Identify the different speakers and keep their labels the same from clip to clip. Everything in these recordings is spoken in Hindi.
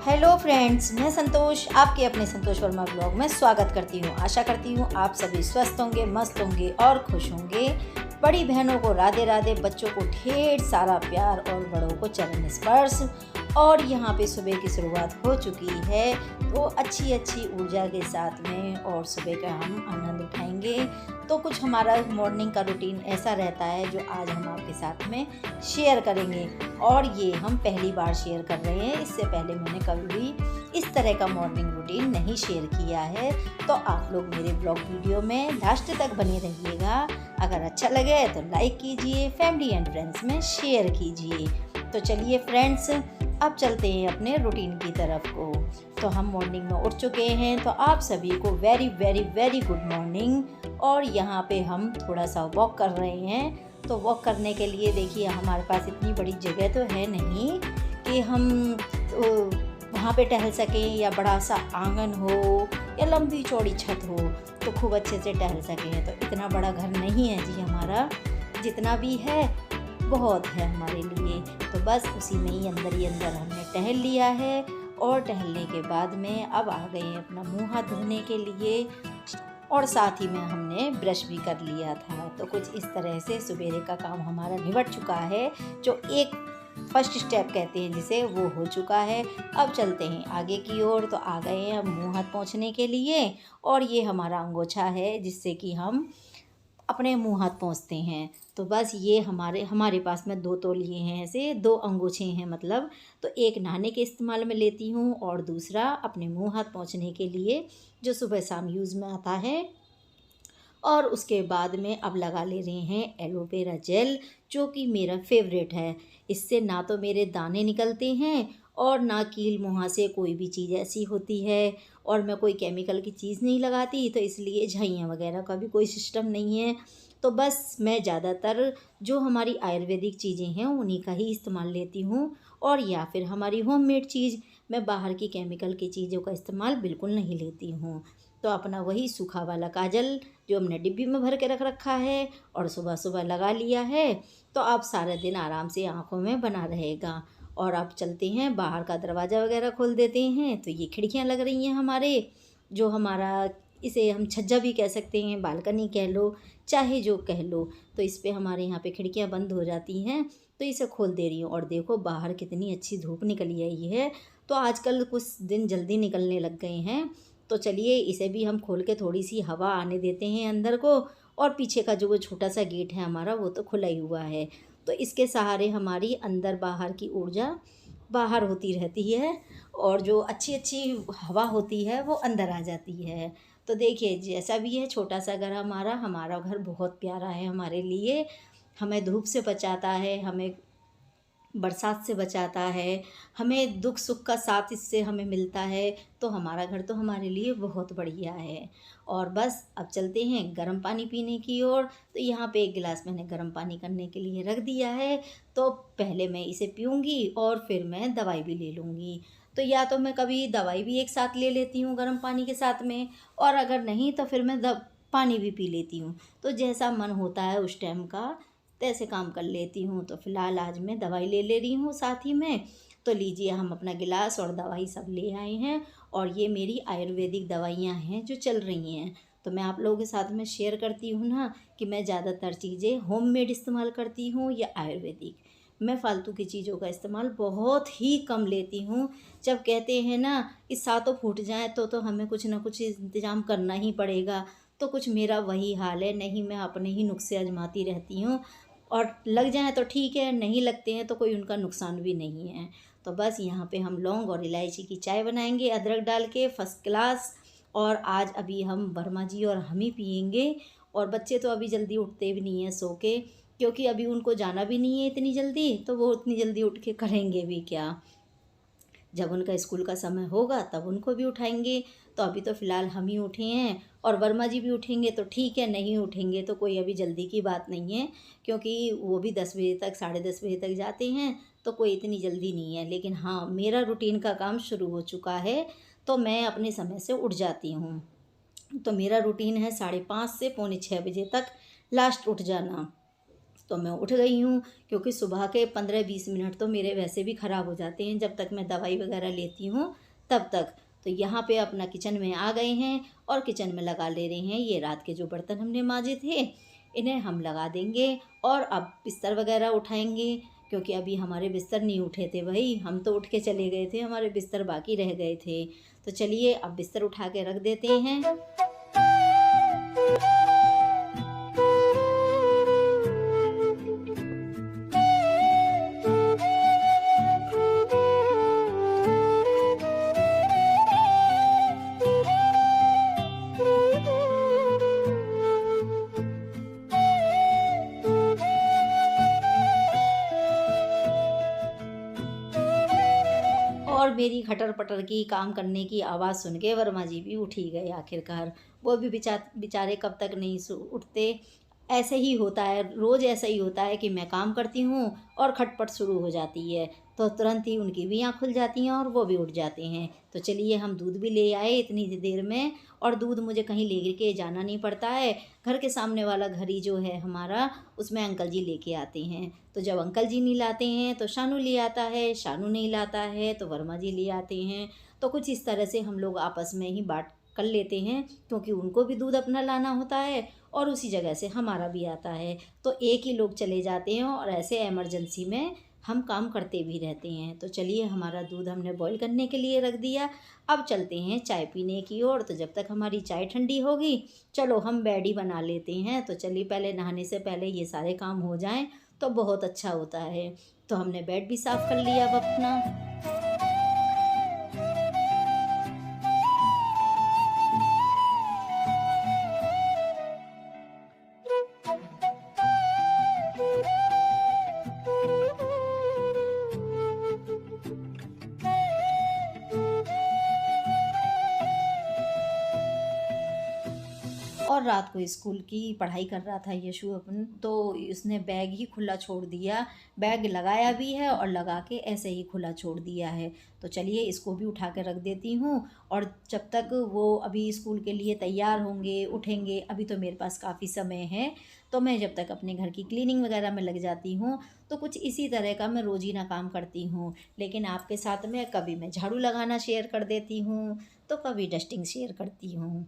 Speaker 1: हेलो फ्रेंड्स, मैं संतोष आपके अपने संतोष वर्मा ब्लॉग में स्वागत करती हूँ। आशा करती हूँ आप सभी स्वस्थ होंगे, मस्त होंगे और खुश होंगे। बड़ी बहनों को राधे राधे, बच्चों को ढेर सारा प्यार और बड़ों को चरण स्पर्श। और यहाँ पे सुबह की शुरुआत हो चुकी है, तो अच्छी अच्छी ऊर्जा के साथ में और सुबह का हम आनंद उठाएंगे। तो कुछ हमारा मॉर्निंग का रूटीन ऐसा रहता है जो आज हम आपके साथ में शेयर करेंगे। और ये हम पहली बार शेयर कर रहे हैं, इससे पहले मैंने कभी भी इस तरह का मॉर्निंग रूटीन नहीं शेयर किया है। तो आप लोग मेरे ब्लॉग वीडियो में लास्ट तक बने रहिएगा। अगर अच्छा लगे तो लाइक कीजिए, फैमिली एंड फ्रेंड्स में शेयर कीजिए। तो चलिए फ्रेंड्स, अब चलते हैं अपने रूटीन की तरफ को। तो हम मॉर्निंग में उठ चुके हैं, तो आप सभी को very very very good morning. और यहाँ पे हम थोड़ा सा वॉक कर रहे हैं। तो वॉक करने के लिए देखिए, हमारे पास इतनी बड़ी जगह तो है नहीं कि हम वहाँ पे टहल सकें, या बड़ा सा आंगन हो या लंबी चौड़ी छत हो तो खूब अच्छे से टहल सकें। तो इतना बड़ा घर नहीं है जी हमारा, जितना भी है बहुत है हमारे लिए। तो बस उसी में ही अंदर हमने टहल लिया है। और टहलने के बाद में अब आ गए हैं अपना मुँह हाथ धोने के लिए, और साथ ही में हमने ब्रश भी कर लिया था। तो कुछ इस तरह से सुबेरे का काम हमारा निबट चुका है, जो एक फर्स्ट स्टेप कहते हैं जिसे, वो हो चुका है। अब चलते हैं आगे की ओर। तो आ गए हैं हम मुँह हाथ पोंछने के लिए, और ये हमारा अंगोछा है जिससे कि हम अपने मुँह हाथ पोंछते हैं। तो बस ये हमारे पास में दो तौलिए हैं, ऐसे दो अंगोछे हैं मतलब। तो एक नहाने के इस्तेमाल में लेती हूँ और दूसरा अपने मुँह हाथ पोंछने के लिए, जो सुबह शाम यूज़ में आता है। और उसके बाद में अब लगा ले रहे हैं एलोवेरा जेल, जो कि मेरा फेवरेट है। इससे ना तो मेरे दाने निकलते हैं और ना कील मुहासे कोई भी चीज़ ऐसी होती है। और मैं कोई केमिकल की चीज़ नहीं लगाती, तो इसलिए झाइयाँ वगैरह का भी कोई सिस्टम नहीं है। तो बस मैं ज़्यादातर जो हमारी आयुर्वेदिक चीज़ें हैं उन्हीं का ही इस्तेमाल लेती हूँ। और या फिर हमारी होममेड चीज़, मैं बाहर की केमिकल की चीज़ों का इस्तेमाल बिल्कुल नहीं लेती हूँ। तो अपना वही सूखा वाला काजल जो हमने डिब्बी में भर के रख रखा है और सुबह सुबह लगा लिया है, तो अब सारा दिन आराम से आँखों में बना रहेगा। और अब चलते हैं बाहर का दरवाज़ा वगैरह खोल देते हैं। तो ये खिड़कियाँ लग रही हैं हमारे, जो हमारा, इसे हम छज्जा भी कह सकते हैं, बालकनी कह लो, चाहे जो कह लो। तो इस पे हमारे यहाँ पे खिड़कियाँ बंद हो जाती हैं, तो इसे खोल दे रही हूँ। और देखो बाहर कितनी अच्छी धूप निकली आई है। तो आजकल कुछ दिन जल्दी निकलने लग गए हैं। तो चलिए इसे भी हम खोल के थोड़ी सी हवा आने देते हैं अंदर को। और पीछे का जो वो छोटा सा गेट है हमारा, वो तो खुला ही हुआ है। तो इसके सहारे हमारी अंदर बाहर की ऊर्जा बाहर होती रहती है, और जो अच्छी अच्छी हवा होती है वो अंदर आ जाती है। तो देखिए, जैसा भी है छोटा सा घर हमारा घर बहुत प्यारा है हमारे लिए। हमें धूप से बचाता है, हमें बरसात से बचाता है, हमें दुख सुख का साथ इससे हमें मिलता है। तो हमारा घर तो हमारे लिए बहुत बढ़िया है। और बस अब चलते हैं गर्म पानी पीने की ओर। तो यहाँ पे एक गिलास मैंने गर्म पानी करने के लिए रख दिया है। तो पहले मैं इसे पीऊँगी और फिर मैं दवाई भी ले लूँगी। तो या तो मैं कभी दवाई भी एक साथ ले लेती हूँ गर्म पानी के साथ में, और अगर नहीं तो फिर मैं पानी भी पी लेती हूँ। तो जैसा मन होता है उस टाइम का तैसे काम कर लेती हूँ। तो फ़िलहाल आज मैं दवाई ले रही हूँ साथ ही में। तो लीजिए, हम अपना गिलास और दवाई सब ले आए हैं। और ये मेरी आयुर्वेदिक दवाइयाँ हैं जो चल रही हैं। तो मैं आप लोगों के साथ में शेयर करती हूँ ना कि मैं ज़्यादातर चीज़ें होममेड इस्तेमाल करती हूँ या आयुर्वेदिक। मैं फ़ालतू की चीज़ों का इस्तेमाल बहुत ही कम लेती हूँ। जब कहते हैं ना कि सातों फूट जाएँ तो हमें कुछ ना कुछ इंतज़ाम करना ही पड़ेगा। तो कुछ मेरा वही हाल है, नहीं मैं अपने ही नुस्खे आजमाती रहती हूँ। और लग जाएँ तो ठीक है, नहीं लगते हैं तो कोई उनका नुकसान भी नहीं है। तो बस यहाँ पे हम लौंग और इलायची की चाय बनाएंगे अदरक डाल के, फर्स्ट क्लास। और आज अभी हम वर्मा जी और हम ही पियेंगे। और बच्चे तो अभी जल्दी उठते भी नहीं हैं सो के, क्योंकि अभी उनको जाना भी नहीं है इतनी जल्दी, तो वो उतनी जल्दी उठ के करेंगे भी क्या। जब उनका स्कूल का समय होगा तब उनको भी उठाएंगे। तो अभी तो फ़िलहाल हम ही उठे हैं, और वर्मा जी भी उठेंगे तो ठीक है, नहीं उठेंगे तो कोई अभी जल्दी की बात नहीं है, क्योंकि वो भी 10 बजे तक, 10:30 बजे तक जाते हैं। तो कोई इतनी जल्दी नहीं है। लेकिन हाँ, मेरा रूटीन का काम शुरू हो चुका है, तो मैं अपने समय से उठ जाती हूँ। तो मेरा रूटीन है 5:30 से 5:45 बजे तक लास्ट उठ जाना। तो मैं उठ गई हूँ, क्योंकि सुबह के 15-20 मिनट तो मेरे वैसे भी ख़राब हो जाते हैं जब तक मैं दवाई वगैरह लेती हूँ तब तक। तो यहाँ पे अपना किचन में आ गए हैं और किचन में लगा ले रहे हैं ये रात के जो बर्तन हमने मांजे थे, इन्हें हम लगा देंगे और अब बिस्तर वगैरह उठाएंगे, क्योंकि अभी हमारे बिस्तर नहीं उठे थे भाई, हम तो उठ के चले गए थे, हमारे बिस्तर बाकी रह गए थे। तो चलिए अब बिस्तर उठा के रख देते हैं। और मेरी खटर-पटर की काम करने की आवाज़ सुन के वर्मा जी भी उठ ही गए आखिरकार। वो भी बेचारे कब तक नहीं उठते। ऐसे ही होता है, रोज़ ऐसा ही होता है कि मैं काम करती हूँ और खटपट शुरू हो जाती है, तो तुरंत ही उनकी भी आँख खुल जाती हैं और वो भी उठ जाते हैं। तो चलिए हम दूध भी ले आए इतनी देर में, और दूध मुझे कहीं लेके जाना नहीं पड़ता है। घर के सामने वाला घर ही जो है हमारा, उसमें अंकल जी लेके आते हैं। तो जब अंकल जी नहीं लाते हैं तो शानू ले आता है, शानू नहीं लाता है तो वर्मा जी ले आते हैं। तो कुछ इस तरह से हम लोग आपस में ही बाँट कर लेते हैं, क्योंकि उनको भी दूध अपना लाना होता है और उसी जगह से हमारा भी आता है। तो एक ही लोग चले जाते हैं और ऐसे इमरजेंसी में हम काम करते भी रहते हैं। तो चलिए हमारा दूध हमने बॉईल करने के लिए रख दिया, अब चलते हैं चाय पीने की ओर। तो जब तक हमारी चाय ठंडी होगी, चलो हम बेड ही बना लेते हैं। तो चलिए पहले नहाने से पहले ये सारे काम हो जाएं तो बहुत अच्छा होता है। तो हमने बेड भी साफ़ कर लिया अब अपना। और रात को स्कूल की पढ़ाई कर रहा था यशु अपन, तो उसने बैग ही खुला छोड़ दिया। बैग लगाया भी है और लगा के ऐसे ही खुला छोड़ दिया है। तो चलिए इसको भी उठा के रख देती हूँ, और जब तक वो अभी स्कूल के लिए तैयार होंगे, उठेंगे, अभी तो मेरे पास काफ़ी समय है, तो मैं जब तक अपने घर की क्लीनिंग वगैरह में लग जाती हूँ। तो कुछ इसी तरह का मैं रोज़ीना काम करती हूँ, लेकिन आपके साथ में कभी मैं झाड़ू लगाना शेयर कर देती हूँ, तो कभी डस्टिंग शेयर करती हूँ,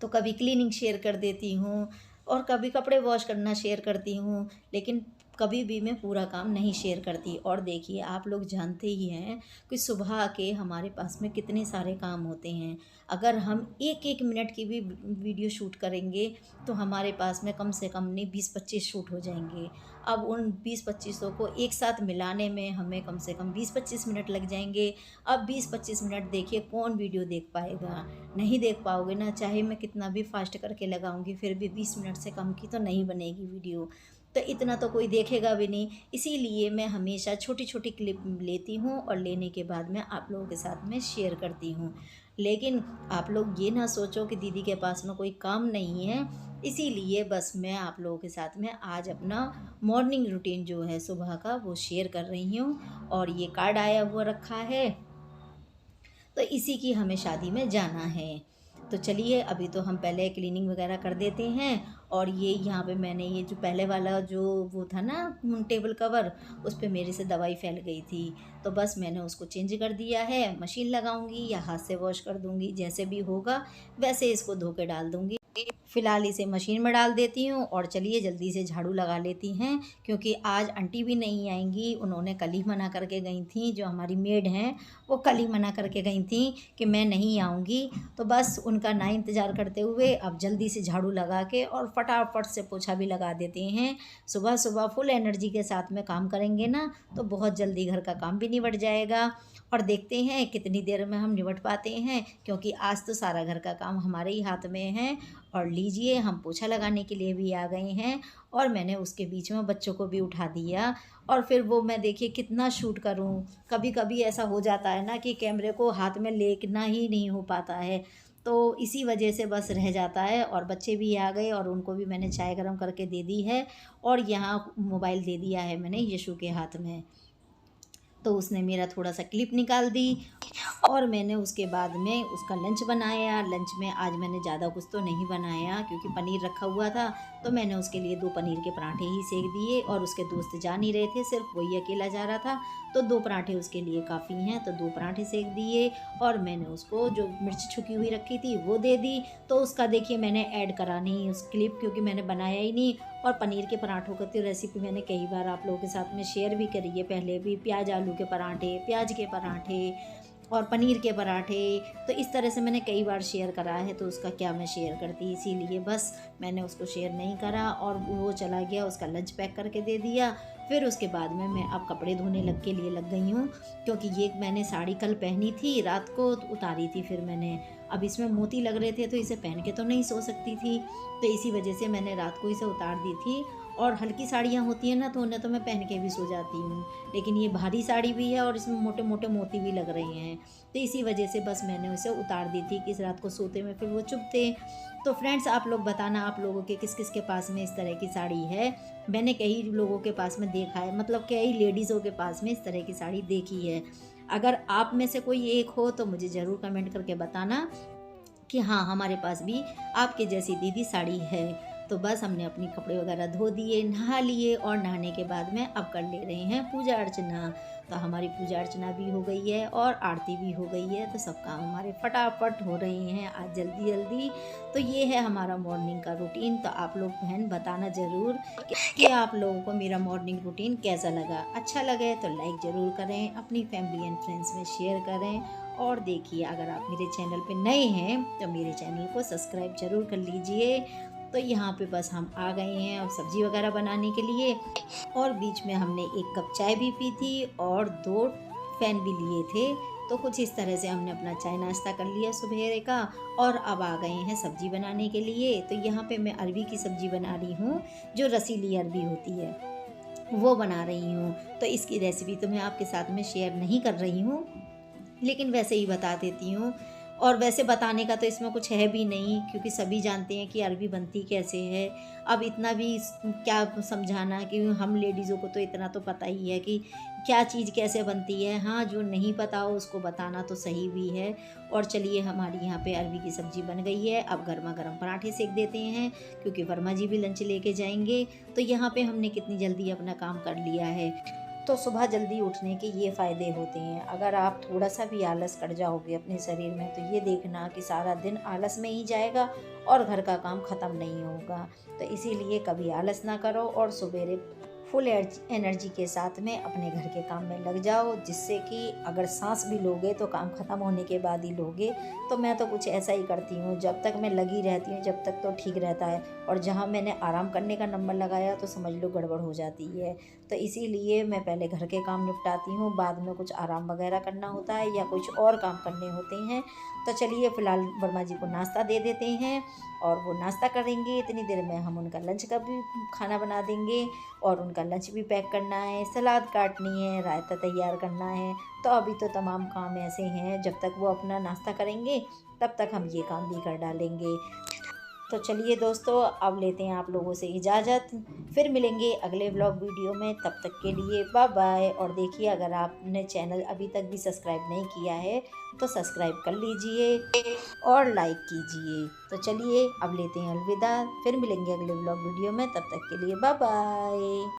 Speaker 1: तो कभी क्लीनिंग शेयर कर देती हूँ, और कभी कपड़े वॉश करना शेयर करती हूँ, लेकिन कभी भी मैं पूरा काम नहीं शेयर करती। और देखिए आप लोग जानते ही हैं कि सुबह के हमारे पास में कितने सारे काम होते हैं। अगर हम एक एक मिनट की भी वीडियो शूट करेंगे तो हमारे पास में कम से कम नहीं 20-25 शूट हो जाएंगे। अब उन 20-25 को एक साथ मिलाने में हमें कम से कम 20-25 मिनट लग जाएंगे। अब 20-25 मिनट देखिए कौन वीडियो देख पाएगा? नहीं देख पाओगे ना, चाहे मैं कितना भी फास्ट करके लगाऊंगी फिर भी 20 मिनट से कम की तो नहीं बनेगी वीडियो। तो इतना तो कोई देखेगा भी नहीं, इसीलिए मैं हमेशा छोटी छोटी क्लिप लेती हूँ और लेने के बाद मैं आप लोगों के साथ में शेयर करती हूँ। लेकिन आप लोग ये ना सोचो कि दीदी के पास में कोई काम नहीं है, इसीलिए बस मैं आप लोगों के साथ में आज अपना मॉर्निंग रूटीन जो है सुबह का वो शेयर कर रही हूँ। और ये कार्ड आया हुआ रखा है, तो इसी की हमें शादी में जाना है। तो चलिए अभी तो हम पहले क्लीनिंग वगैरह कर देते हैं। और ये यहाँ पे मैंने ये जो पहले वाला जो वो था ना टेबल कवर, उस पे मेरे से दवाई फैल गई थी, तो बस मैंने उसको चेंज कर दिया है। मशीन लगाऊंगी या हाथ से वॉश कर दूंगी, जैसे भी होगा वैसे इसको धो के डाल दूंगी। फ़िलहाल इसे मशीन में डाल देती हूँ और चलिए जल्दी से झाड़ू लगा लेती हैं, क्योंकि आज आंटी भी नहीं आएंगी। उन्होंने कल ही मना करके गई थी, जो हमारी मेड हैं वो कल ही मना करके गई थी कि मैं नहीं आऊँगी। तो बस उनका ना इंतज़ार करते हुए अब जल्दी से झाड़ू लगा के और फटाफट से पोछा भी लगा देते हैं। सुबह सुबह फुल एनर्जी के साथ में काम करेंगे ना तो बहुत जल्दी घर का काम भी निबट जाएगा। और देखते हैं कितनी देर में हम निबट पाते हैं, क्योंकि आज तो सारा घर का काम हमारे ही हाथ में है। और लीजिए हम पोछा लगाने के लिए भी आ गए हैं, और मैंने उसके बीच में बच्चों को भी उठा दिया। और फिर वो मैं देखिए कितना शूट करूं, कभी कभी ऐसा हो जाता है ना कि कैमरे को हाथ में लेना ही नहीं हो पाता है, तो इसी वजह से बस रह जाता है। और बच्चे भी आ गए और उनको भी मैंने चाय गर्म करके दे दी है, और यहाँ मोबाइल दे दिया है मैंने यशु के हाथ में। तो उसने मेरा थोड़ा सा क्लिप निकाल दी और मैंने उसके बाद में उसका लंच बनाया। लंच में आज मैंने ज़्यादा कुछ तो नहीं बनाया क्योंकि पनीर रखा हुआ था, तो मैंने उसके लिए 2 पनीर के पराठे ही सेक दिए और उसके दोस्त जा नहीं रहे थे, सिर्फ वही अकेला जा रहा था, तो 2 पराठे उसके लिए काफ़ी हैं, तो 2 पराठे सेक दिए और मैंने उसको जो मिर्च छुकी हुई रखी थी वो दे दी। तो उसका देखिए मैंने ऐड करा नहीं उस क्लिप, क्योंकि मैंने बनाया ही नहीं। और पनीर के पराठों की तो रेसिपी मैंने कई बार आप लोगों के साथ में शेयर भी करी है पहले भी, प्याज आलू के पराठे, प्याज के पराठे और पनीर के पराठे, तो इस तरह से मैंने कई बार शेयर करा है, तो उसका क्या मैं शेयर करती, इसीलिए बस मैंने उसको शेयर नहीं करा और वो चला गया, उसका लंच पैक करके दे दिया। फिर उसके बाद में मैं अब कपड़े धोने लग गई हूँ, क्योंकि ये मैंने साड़ी कल पहनी थी रात को, तो उतारी थी फिर मैंने, अब इसमें मोती लग रहे थे तो इसे पहन के तो नहीं सो सकती थी, तो इसी वजह से मैंने रात को इसे उतार दी थी। और हल्की साड़ियाँ होती हैं ना, तो उन्हें तो मैं पहन के भी सो जाती हूँ, लेकिन ये भारी साड़ी भी है और इसमें मोटे मोटे मोती भी लग रहे हैं, तो इसी वजह से बस मैंने उसे उतार दी थी कि इस रात को सोते में फिर वो चुभते। तो फ्रेंड्स आप लोग बताना आप लोगों के किस किस के पास में इस तरह की साड़ी है। मैंने कई लोगों के पास में देखा है, मतलब कई लेडीज़ों के पास में इस तरह की साड़ी देखी है। अगर आप में से कोई एक हो तो मुझे ज़रूर कमेंट करके बताना कि हाँ हमारे पास भी आपके जैसी दीदी साड़ी है। तो बस हमने अपने कपड़े वगैरह धो दिए, नहा लिए और नहाने के बाद में अब कर ले रहे हैं पूजा अर्चना। तो हमारी पूजा अर्चना भी हो गई है और आरती भी हो गई है, तो सब काम हमारे फटाफट हो रहे हैं आज जल्दी जल्दी। तो ये है हमारा मॉर्निंग का रूटीन। तो आप लोग बहन बताना ज़रूर कि आप लोगों को मेरा मॉर्निंग रूटीन कैसा लगा। अच्छा लगे तो लाइक ज़रूर करें, अपनी फैमिली एंड फ्रेंड्स में शेयर करें, और देखिए अगर आप मेरे चैनल पे नए हैं तो मेरे चैनल को सब्सक्राइब ज़रूर कर लीजिए। तो यहाँ पे बस हम आ गए हैं अब सब्ज़ी वगैरह बनाने के लिए, और बीच में हमने 1 कप चाय भी पी थी और 2 फैन भी लिए थे। तो कुछ इस तरह से हमने अपना चाय नाश्ता कर लिया सुबह का, और अब आ गए हैं सब्ज़ी बनाने के लिए। तो यहाँ पे मैं अरबी की सब्ज़ी बना रही हूँ, जो रसीली अरबी होती है वो बना रही हूँ। तो इसकी रेसिपी तो मैं आपके साथ में शेयर नहीं कर रही हूँ, लेकिन वैसे ही बता देती हूँ। और वैसे बताने का तो इसमें कुछ है भी नहीं, क्योंकि सभी जानते हैं कि अरबी बनती कैसे है। अब इतना भी क्या समझाना, कि हम लेडीज़ों को तो इतना तो पता ही है कि क्या चीज़ कैसे बनती है। हाँ जो नहीं पता हो उसको बताना तो सही भी है। और चलिए हमारी यहाँ पे अरबी की सब्ज़ी बन गई है, अब गर्मा गर्म पराठे सेक देते हैं, क्योंकि वर्मा जी भी लंच लेके जाएंगे। तो यहाँ पे हमने कितनी जल्दी अपना काम कर लिया है। तो सुबह जल्दी उठने के ये फ़ायदे होते हैं। अगर आप थोड़ा सा भी आलस कर जाओगे अपने शरीर में, तो ये देखना कि सारा दिन आलस में ही जाएगा और घर का काम ख़त्म नहीं होगा। तो इसीलिए कभी आलस ना करो और सवेरे फुल एनर्जी के साथ में अपने घर के काम में लग जाओ, जिससे कि अगर सांस भी लोगे तो काम ख़त्म होने के बाद ही लोगे। तो मैं तो कुछ ऐसा ही करती हूँ, जब तक मैं लगी रहती हूँ जब तक तो ठीक रहता है, और जहाँ मैंने आराम करने का नंबर लगाया तो समझ लो गड़बड़ हो जाती है। तो इसीलिए मैं पहले घर के काम निपटाती हूँ, बाद में कुछ आराम वगैरह करना होता है या कुछ और काम करने होते हैं। तो चलिए फ़िलहाल वर्मा जी को नाश्ता दे देते हैं, और वो नाश्ता करेंगे, इतनी देर में हम उनका लंच का भी खाना बना देंगे, और उनका लंच भी पैक करना है, सलाद काटनी है, रायता तैयार करना है। तो अभी तो तमाम काम ऐसे हैं, जब तक वो अपना नाश्ता करेंगे तब तक हम ये काम भी कर डालेंगे। तो चलिए दोस्तों अब लेते हैं आप लोगों से इजाज़त, फिर मिलेंगे अगले व्लॉग वीडियो में, तब तक के लिए बाय बाय। और देखिए अगर आपने चैनल अभी तक भी सब्सक्राइब नहीं किया है तो सब्सक्राइब कर लीजिए और लाइक कीजिए। तो चलिए अब लेते हैं अलविदा, फिर मिलेंगे अगले व्लॉग वीडियो में, तब तक के लिए बाय बाय।